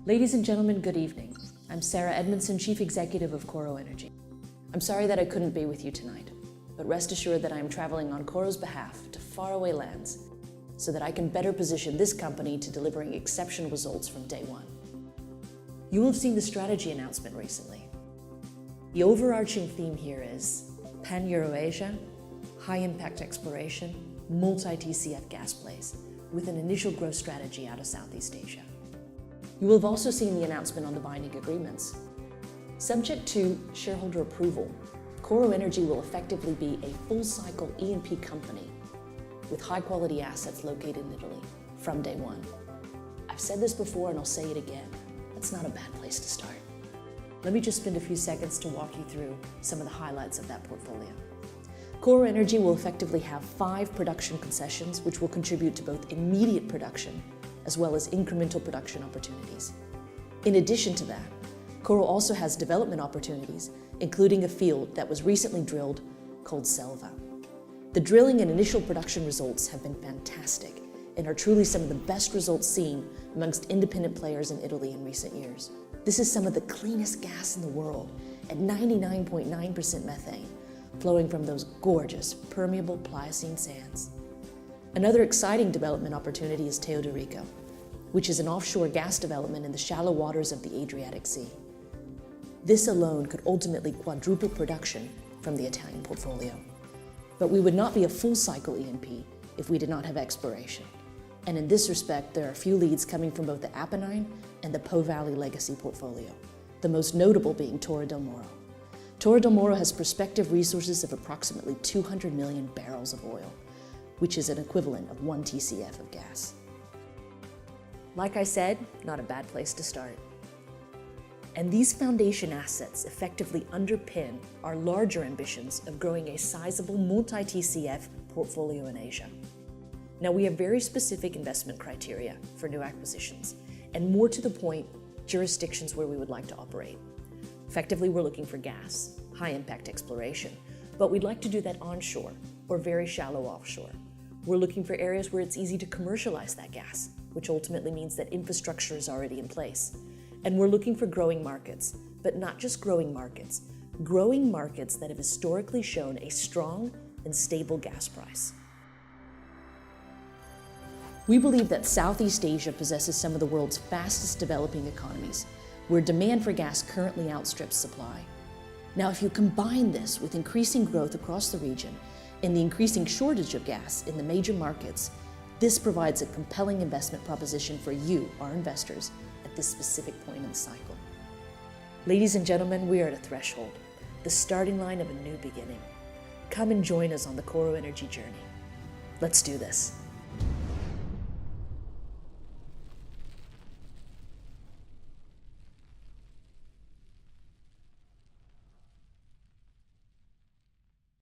Ladies and gentlemen, good evening. I'm Sara Edmonson, Chief Executive of Coro Energy. I'm sorry that I couldn't be with you tonight, but rest assured that I am traveling on Coro's behalf to faraway lands so that I can better position this company to delivering exceptional results from day one. You will have seen the strategy announcement recently. The overarching theme here is Pan-Euro-Asia, high-impact exploration, multi-TCF gas plays, with an initial growth strategy out of Southeast Asia. You will have also seen the announcement on the binding agreements. Subject to shareholder approval, Coro Energy will effectively be a full-cycle E&P company with high-quality assets located in Italy from day one. I've said this before and I'll say it again. That's not a bad place to start. Let me just spend a few seconds to walk you through some of the highlights of that portfolio. Coro Energy will effectively have 5 production concessions, which will contribute to both immediate production as well as incremental production opportunities. In addition to that, Coro also has development opportunities, including a field that was recently drilled called Selva. The drilling and initial production results have been fantastic and are truly some of the best results seen amongst independent players in Italy in recent years. This is some of the cleanest gas in the world at 99.9% methane, flowing from those gorgeous, permeable Pliocene sands. Another exciting development opportunity is Teodorico, which is an offshore gas development in the shallow waters of the Adriatic Sea. This alone could ultimately quadruple production from the Italian portfolio. But we would not be a full-cycle E&P if we did not have exploration. And in this respect, there are a few leads coming from both the Apennine and the Po Valley legacy portfolio, the most notable being Torre del Moro. Torre del Moro has prospective resources of approximately 200 million barrels of oil, which is an equivalent of 1 TCF of gas. Like I said, not a bad place to start. And these foundation assets effectively underpin our larger ambitions of growing a sizable multi-TCF portfolio in Asia. Now, we have very specific investment criteria for new acquisitions, and more to the point, jurisdictions where we would like to operate. Effectively, we're looking for gas, high-impact exploration, but we'd like to do that onshore or very shallow offshore. We're looking for areas where it's easy to commercialize that gas, which ultimately means that infrastructure is already in place. And we're looking for growing markets, but not just growing markets that have historically shown a strong and stable gas price. We believe that Southeast Asia possesses some of the world's fastest developing economies, where demand for gas currently outstrips supply. Now, if you combine this with increasing growth across the region and the increasing shortage of gas in the major markets, this provides a compelling investment proposition for you, our investors, at this specific point in the cycle. Ladies and gentlemen, we are at a threshold, the starting line of a new beginning. Come and join us on the Coro Energy journey. Let's do this.